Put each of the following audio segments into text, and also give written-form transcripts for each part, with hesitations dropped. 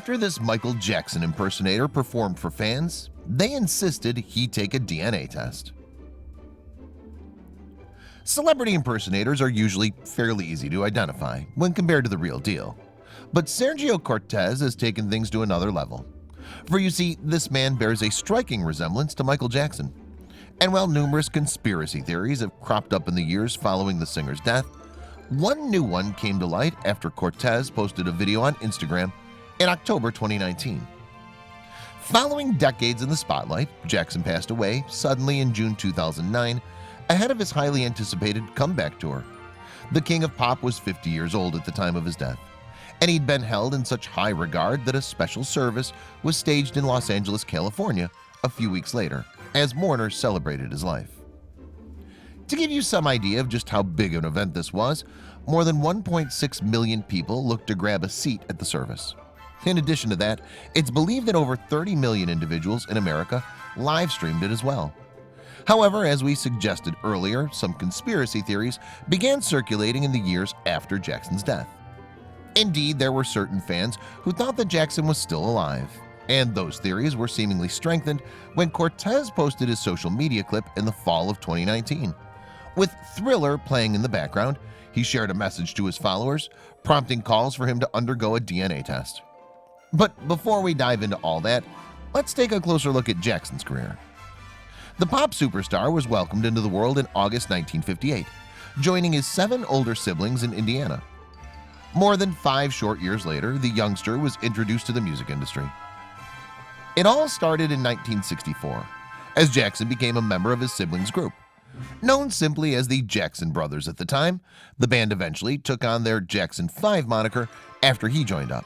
After this Michael Jackson impersonator performed for fans, they insisted he take a DNA test. Celebrity impersonators are usually fairly easy to identify when compared to the real deal, but Sergio Cortez has taken things to another level. For you see, this man bears a striking resemblance to Michael Jackson. And while numerous conspiracy theories have cropped up in the years following the singer's death, one new one came to light after Cortez posted a video on Instagram in October 2019. Following decades in the spotlight, Jackson passed away suddenly in June 2009 ahead of his highly anticipated comeback tour. The King of Pop was 50 years old at the time of his death, and he'd been held in such high regard that a special service was staged in Los Angeles, California a few weeks later as mourners celebrated his life. To give you some idea of just how big an event this was, more than 1.6 million people looked to grab a seat at the service. In addition to that, it's believed that over 30 million individuals in America live streamed it as well. However, as we suggested earlier, some conspiracy theories began circulating in the years after Jackson's death. Indeed, there were certain fans who thought that Jackson was still alive, and those theories were seemingly strengthened when Cortez posted his social media clip in the fall of 2019. With Thriller playing in the background, he shared a message to his followers, prompting calls for him to undergo a DNA test. But before we dive into all that, let's take a closer look at Jackson's career. The pop superstar was welcomed into the world in August 1958, joining his 7 older siblings in Indiana. More than 5 short years later, the youngster was introduced to the music industry. It all started in 1964, as Jackson became a member of his siblings' group. Known simply as the Jackson Brothers at the time, the band eventually took on their Jackson 5 moniker after he joined up.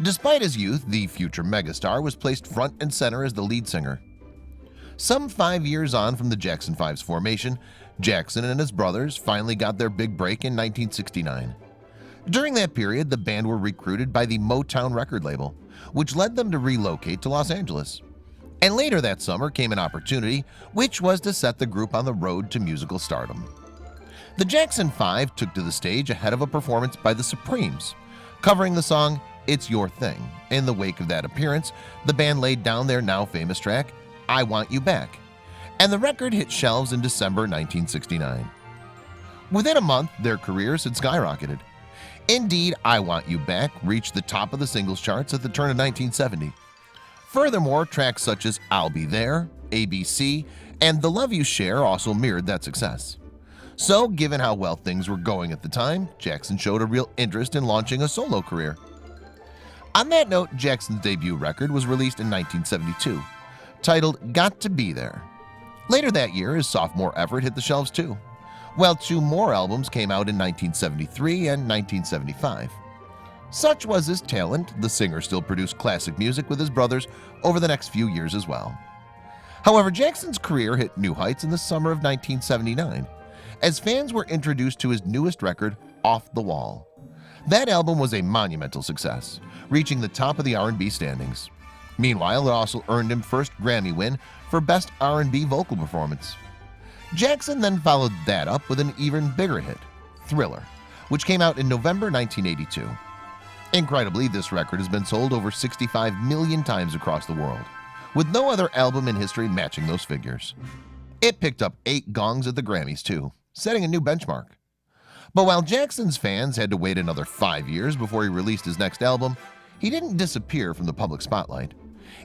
Despite his youth, the future megastar was placed front and center as the lead singer. Some 5 years on from the Jackson 5's formation, Jackson and his brothers finally got their big break in 1969. During that period, the band were recruited by the Motown record label, which led them to relocate to Los Angeles. And later that summer came an opportunity, which was to set the group on the road to musical stardom. The Jackson 5 took to the stage ahead of a performance by the Supremes, covering the song "It's Your Thing." In the wake of that appearance, the band laid down their now famous track, "I Want You Back," and the record hit shelves in December 1969. Within a month, their careers had skyrocketed. Indeed, "I Want You Back" reached the top of the singles charts at the turn of 1970. Furthermore, tracks such as "I'll Be There," "ABC," and "The Love You Share" also mirrored that success. So, given how well things were going at the time, Jackson showed a real interest in launching a solo career. On that note, Jackson's debut record was released in 1972, titled "Got to Be There." Later that year, his sophomore effort hit the shelves too, while 2 more albums came out in 1973 and 1975. Such was his talent, the singer still produced classic music with his brothers over the next few years as well. However, Jackson's career hit new heights in the summer of 1979, as fans were introduced to his newest record, "Off the Wall." That album was a monumental success, reaching the top of the R&B standings. Meanwhile, it also earned him first Grammy win for Best R&B Vocal Performance. Jackson then followed that up with an even bigger hit, "Thriller," which came out in November 1982. Incredibly, this record has been sold over 65 million times across the world, with no other album in history matching those figures. It picked up 8 gongs at the Grammys too, setting a new benchmark. But while Jackson's fans had to wait another 5 years before he released his next album, he didn't disappear from the public spotlight.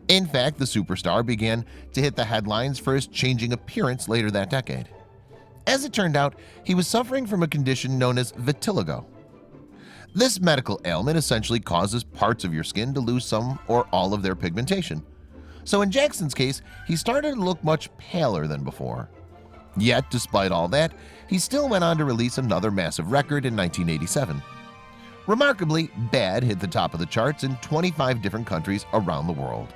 In fact, the superstar began to hit the headlines for his changing appearance later that decade. As it turned out, he was suffering from a condition known as vitiligo. This medical ailment essentially causes parts of your skin to lose some or all of their pigmentation. So in Jackson's case, he started to look much paler than before. Yet, despite all that, he still went on to release another massive record in 1987. Remarkably, "Bad" hit the top of the charts in 25 different countries around the world.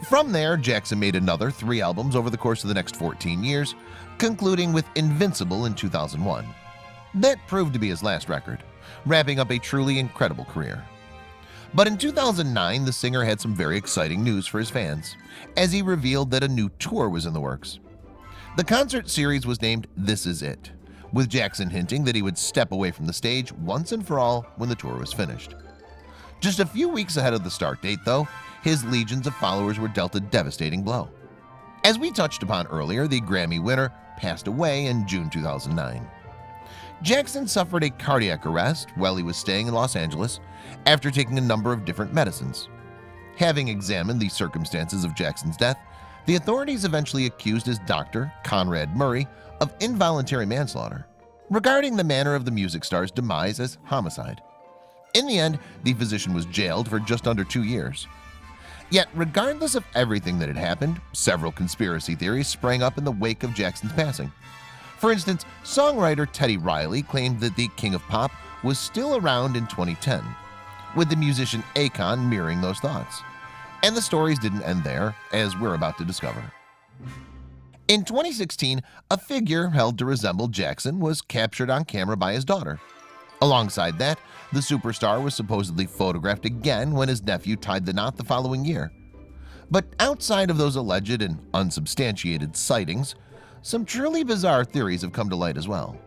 From there, Jackson made another 3 albums over the course of the next 14 years, concluding with "Invincible" in 2001. That proved to be his last record, wrapping up a truly incredible career. But in 2009, the singer had some very exciting news for his fans, as he revealed that a new tour was in the works. The concert series was named "This Is It," with Jackson hinting that he would step away from the stage once and for all when the tour was finished. Just a few weeks ahead of the start date, though, his legions of followers were dealt a devastating blow. As we touched upon earlier, the Grammy winner passed away in June 2009. Jackson suffered a cardiac arrest while he was staying in Los Angeles after taking a number of different medicines. Having examined the circumstances of Jackson's death, the authorities eventually accused his doctor, Conrad Murray, of involuntary manslaughter, regarding the manner of the music star's demise as homicide. In the end, the physician was jailed for just under 2 years. Yet, regardless of everything that had happened, several conspiracy theories sprang up in the wake of Jackson's passing. For instance, songwriter Teddy Riley claimed that the King of Pop was still around in 2010, with the musician Akon mirroring those thoughts. And the stories didn't end there, as we're about to discover. In 2016, a figure held to resemble Jackson was captured on camera by his daughter. Alongside that, the superstar was supposedly photographed again when his nephew tied the knot the following year. But outside of those alleged and unsubstantiated sightings, some truly bizarre theories have come to light as well.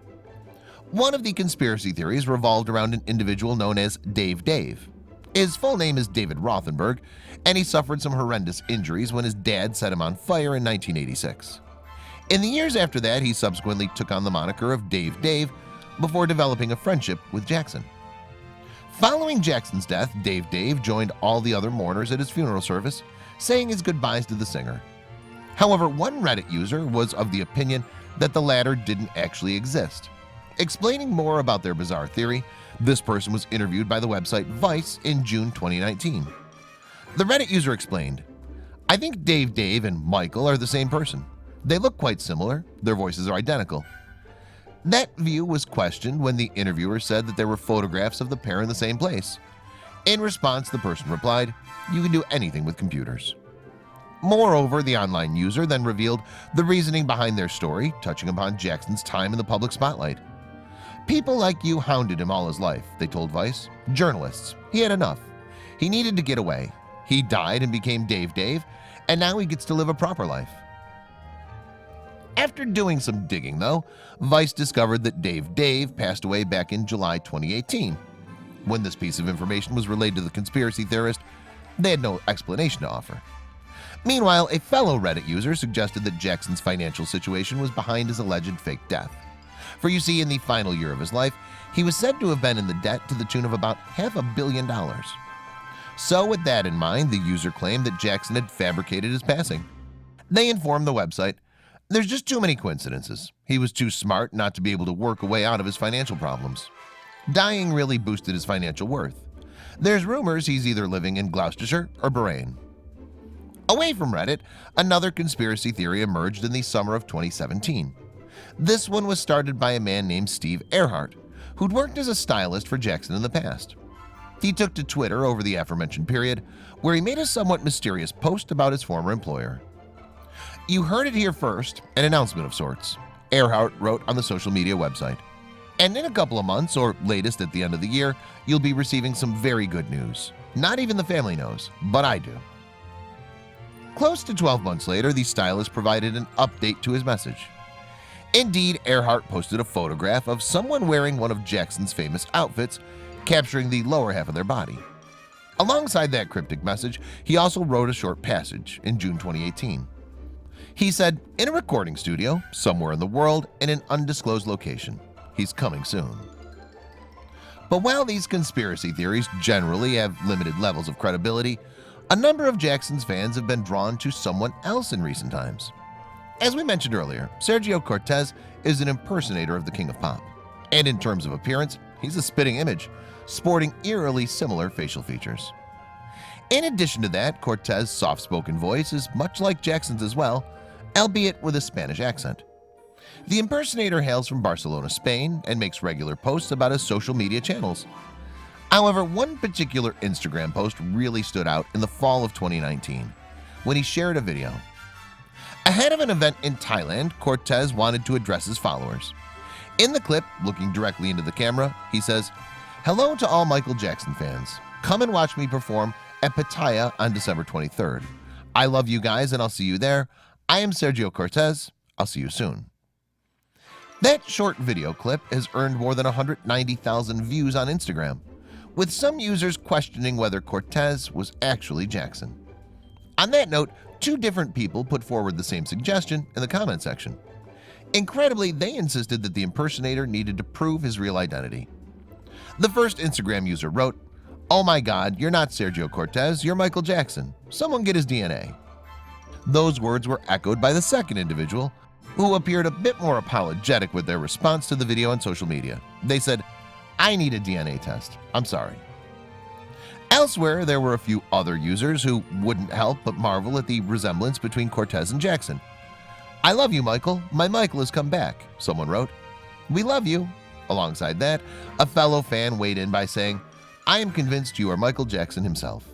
One of the conspiracy theories revolved around an individual known as Dave Dave. His full name is David Rothenberg, and he suffered some horrendous injuries when his dad set him on fire in 1986. In the years after that, he subsequently took on the moniker of Dave Dave before developing a friendship with Jackson. Following Jackson's death, Dave Dave joined all the other mourners at his funeral service, saying his goodbyes to the singer. However, one Reddit user was of the opinion that the latter didn't actually exist. Explaining more about their bizarre theory, this person was interviewed by the website Vice in June 2019. The Reddit user explained, "I think Dave Dave and Michael are the same person. They look quite similar, their voices are identical." That view was questioned when the interviewer said that there were photographs of the pair in the same place. In response, the person replied, "You can do anything with computers." Moreover, the online user then revealed the reasoning behind their story, touching upon Jackson's time in the public spotlight. "People like you hounded him all his life," they told Vice. "Journalists. He had enough. He needed to get away. He died and became Dave Dave, and now he gets to live a proper life." After doing some digging, though, Vice discovered that Dave Dave passed away back in July 2018. When this piece of information was relayed to the conspiracy theorist, they had no explanation to offer. Meanwhile, a fellow Reddit user suggested that Jackson's financial situation was behind his alleged fake death. For you see, in the final year of his life, he was said to have been in the debt to the tune of about $500 million. So with that in mind, the user claimed that Jackson had fabricated his passing. They informed the website, "There's just too many coincidences. He was too smart not to be able to work a way out of his financial problems. Dying really boosted his financial worth. There's rumors he's either living in Gloucestershire or Bahrain." Away from Reddit, another conspiracy theory emerged in the summer of 2017. This one was started by a man named Steve Earhart, who'd worked as a stylist for Jackson in the past. He took to Twitter over the aforementioned period, where he made a somewhat mysterious post about his former employer. "You heard it here first, an announcement of sorts," Earhart wrote on the social media website. "And in a couple of months, or latest at the end of the year, you'll be receiving some very good news. Not even the family knows, but I do." Close to 12 months later, the stylist provided an update to his message. Indeed, Earhart posted a photograph of someone wearing one of Jackson's famous outfits, capturing the lower half of their body. Alongside that cryptic message, he also wrote a short passage in June 2018. He said, "In a recording studio, somewhere in the world, in an undisclosed location. He's coming soon." But while these conspiracy theories generally have limited levels of credibility, a number of Jackson's fans have been drawn to someone else in recent times. As we mentioned earlier, Sergio Cortez is an impersonator of the King of Pop. And in terms of appearance, he's a spitting image, sporting eerily similar facial features. In addition to that, Cortez's soft-spoken voice is much like Jackson's as well, albeit with a Spanish accent. The impersonator hails from Barcelona, Spain, and makes regular posts about his social media channels. However, one particular Instagram post really stood out in the fall of 2019, when he shared a video. Ahead of an event in Thailand, Cortez wanted to address his followers. In the clip, looking directly into the camera, he says, "Hello to all Michael Jackson fans. Come and watch me perform at Pattaya on December 23rd. I love you guys and I'll see you there. I am Sergio Cortez. I'll see you soon." That short video clip has earned more than 190,000 views on Instagram, with some users questioning whether Cortez was actually Jackson. On that note, 2 different people put forward the same suggestion in the comment section. Incredibly, they insisted that the impersonator needed to prove his real identity. The first Instagram user wrote, "Oh my God, you're not Sergio Cortez, you're Michael Jackson. Someone get his DNA." Those words were echoed by the second individual, who appeared a bit more apologetic with their response to the video on social media. They said, "I need a DNA test. I'm sorry." Elsewhere, there were a few other users who wouldn't help but marvel at the resemblance between Cortez and Jackson. "I love you, Michael. My Michael has come back," someone wrote. "We love you." Alongside that, a fellow fan weighed in by saying, "I am convinced you are Michael Jackson himself."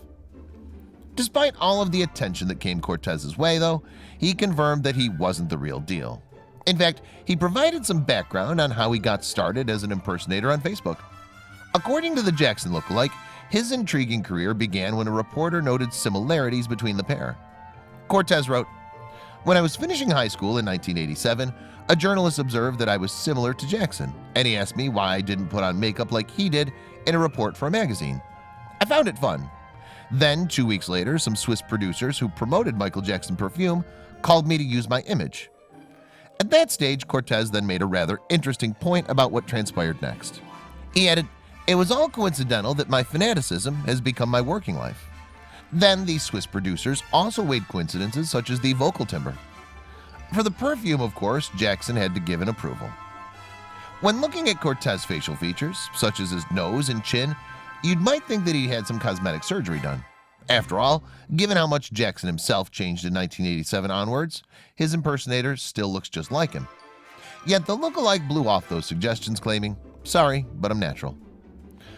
Despite all of the attention that came Cortez's way, though, he confirmed that he wasn't the real deal. In fact, he provided some background on how he got started as an impersonator on Facebook. According to the Jackson lookalike, his intriguing career began when a reporter noted similarities between the pair. Cortez wrote, "When I was finishing high school in 1987, a journalist observed that I was similar to Jackson, and he asked me why I didn't put on makeup like he did in a report for a magazine. I found it fun. Then, 2 weeks later, some Swiss producers who promoted Michael Jackson perfume called me to use my image." At that stage, Cortez then made a rather interesting point about what transpired next. He added, "It was all coincidental that my fanaticism has become my working life." Then the Swiss producers also weighed coincidences such as the vocal timbre. For the perfume, of course, Jackson had to give an approval. When looking at Cortez's facial features, such as his nose and chin, you might think that he had some cosmetic surgery done. After all, given how much Jackson himself changed in 1987 onwards, his impersonator still looks just like him. Yet the lookalike blew off those suggestions, claiming, "Sorry, but I'm natural."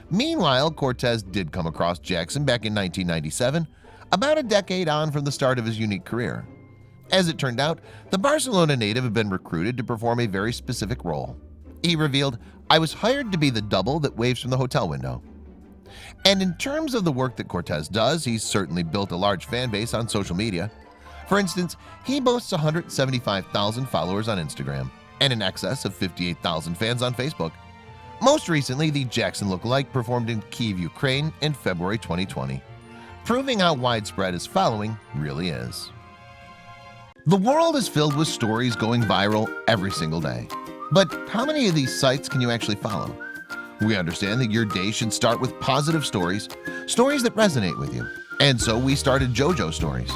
Meanwhile, Cortez did come across Jackson back in 1997, about a decade on from the start of his unique career. As it turned out, the Barcelona native had been recruited to perform a very specific role. He revealed, "I was hired to be the double that waves from the hotel window." And in terms of the work that Cortez does, he's certainly built a large fan base on social media. For instance, he boasts 175,000 followers on Instagram and in excess of 58,000 fans on Facebook. Most recently, the Jackson lookalike performed in Kyiv, Ukraine in February 2020, proving how widespread his following really is. The world is filled with stories going viral every single day. But how many of these sites can you actually follow? We understand that your day should start with positive stories, stories that resonate with you. And so we started JoJo Stories.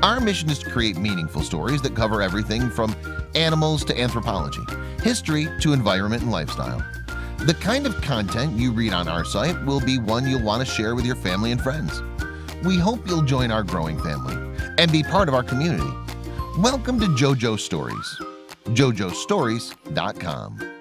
Our mission is to create meaningful stories that cover everything from animals to anthropology, history to environment and lifestyle. The kind of content you read on our site will be one you'll want to share with your family and friends. We hope you'll join our growing family and be part of our community. Welcome to JoJo Stories, jojostories.com.